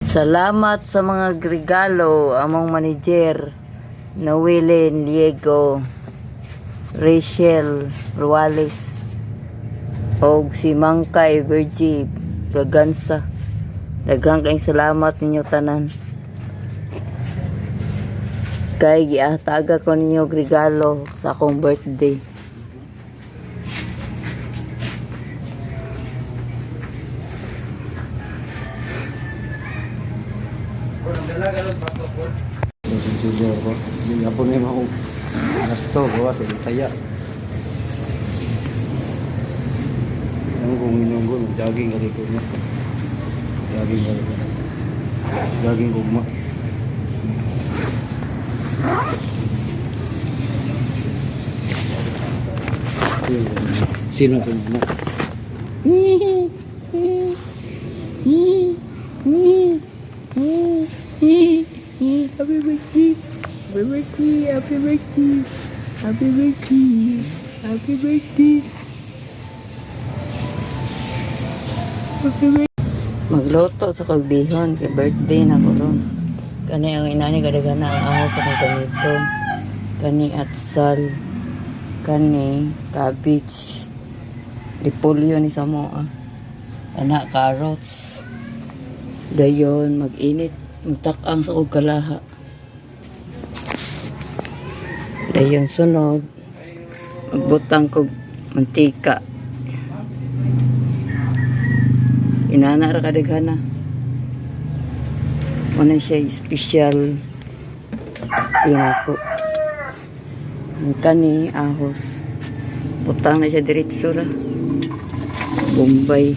Salamat sa mga regalo among manager Noelin Liego, Rachel Ruales og si Mangkay Virgie Braganza. Daghang kayong salamat ninyo tanan. Kay giataga ko ninyo regalo sa akong birthday. Jujur ko, hindi nga po na yung gasto ko kasi kaya nunggu jogging kali ko na jogging gugma sino na Happy birthday, happy birthday, happy birthday, happy birthday, happy birthday, happy birthday. Magluto sa kagbihon kay birthday na ko ron. Kani ang inani kadaghan na ahas sa ganito. Kani atsal, kani cabbage, repolyo ni Samoa, anak carrots. Dayon mag-init magtakang sa kog kalaha. Dayon sunod magbutang kog mantika. Inana ra kadaghana. Muna siya special pinako. Kani ahos. Butang na siya diretso ra. Bombay.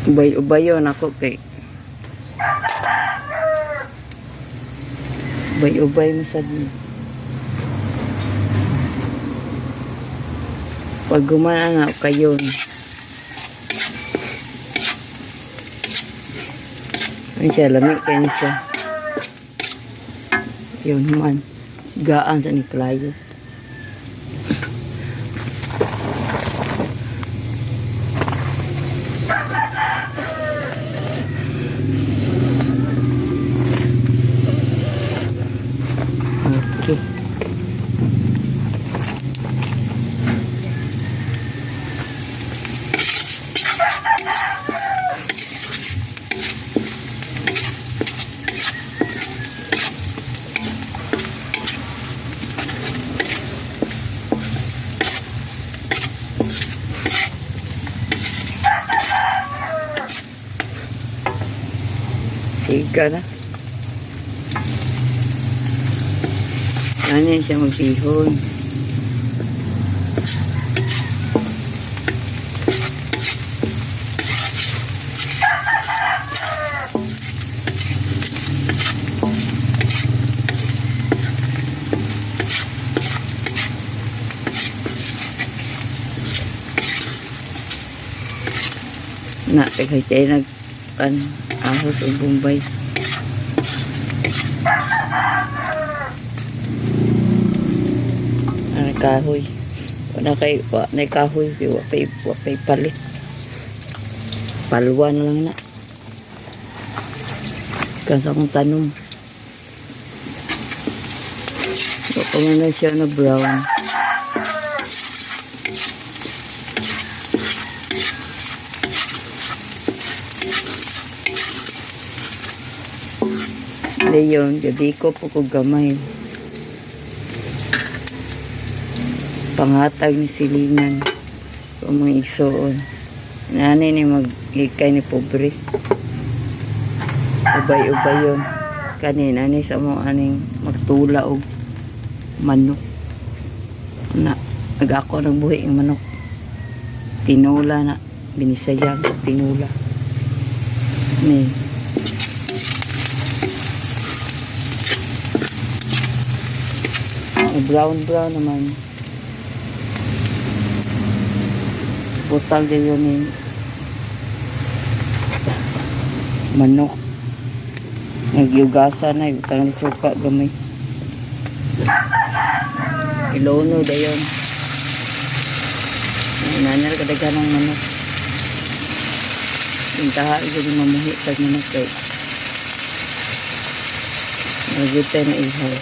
Ubay-ubayon ako kay ubay-ubay masabi. Pag gumana na kayon ay siya lamig kayo siya yun naman gaan sa ni playo. Okay. Siga na. Ano siya magbihon. Na, kaya siya ahos o Bombay. Kahoy wala kay na kahoy wapay palit palwa na lang na kasi akong tanom baka na siya na brown dayon gabi ko po kong gamay pangatag ni silingan o mga igsoon nanay ni maglikay ni pobre ubay-ubay yun kanina ni sa mga aning magtula o manok na nag-ako ng buhi yung manok tinula na binisayang tinula ni brown naman butang din yun yung manok nagyugasa na butang ni suka gamay Ilono dayon. Nanal kadaghan ng manok. Intaha ito mamuhi sa manok kay. Nagitay na ihaw.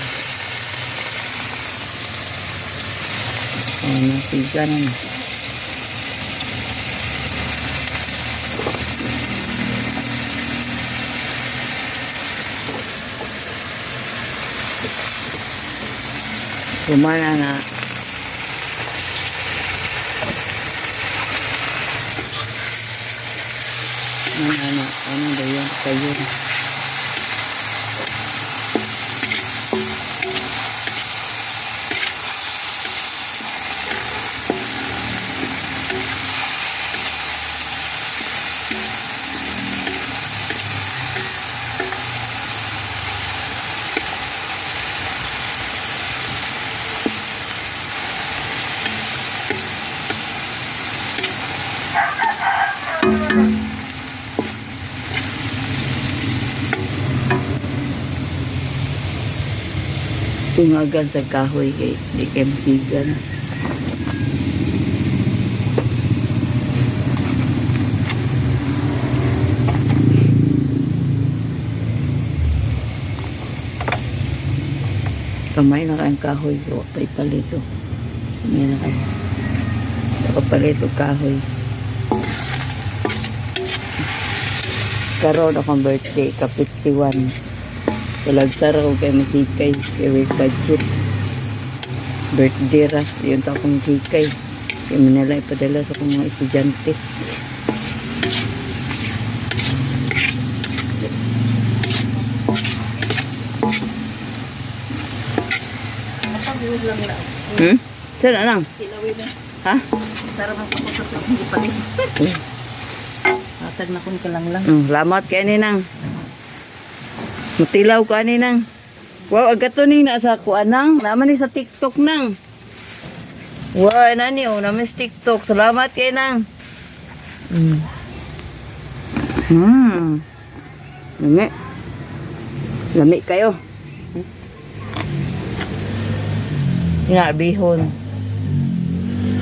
Nasiga na na. Kumana na. Ano ba yun? Kayo. Tungagan sa kahoy kay di kay musiga na. Kamay na kayong kahoy ko, palito. Kamay na kayo. Palito kahoy. Karoon akong birthday, ka 51. Talagsar ako kay matikay, kay work budget. Birthday ra, yun to akong matikay. Kaya manala ipadala sa akong mga estudyante. Saan na lang? Ha? Sarap ang paputok sa hindi pa rin. Atag na kung kalanglang. Lamat kaya ninang. Matilaw ka ninang. Wow, agato ning nasa kuanang. Naman ni sa TikTok nang. Wow, nani oh, naman sa TikTok. Salamat kay nang. Lami. Lami kayo. Ina bihon.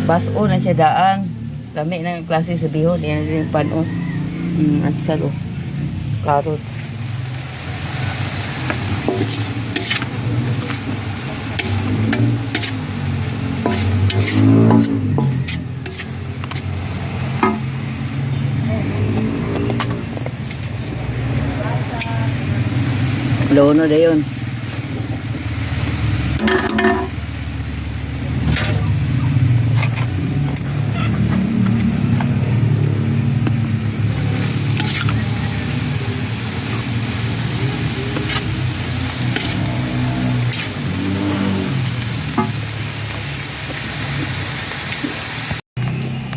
Baso na siya daan. Lami ng klase sa bihon. Yan yung panos. At salo. Carrots. Lono na yun.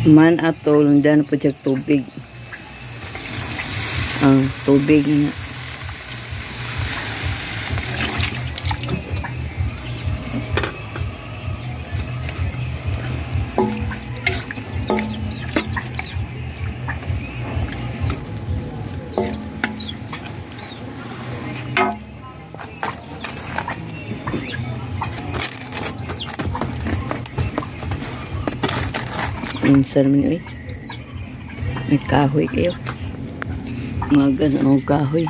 Man atol, dyan po siya tubig. Tubig nga. Minsan naman yun. May kahoy kayo. Mga ganang kahoy.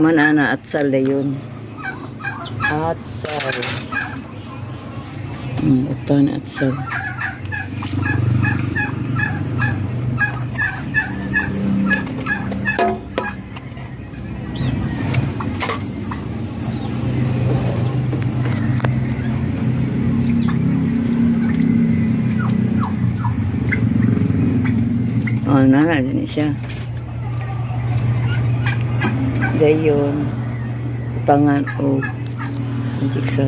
Manana at sal na yun. At sal. Ito na at sal. Nana din siya. Dayon, utangan o jigsaw.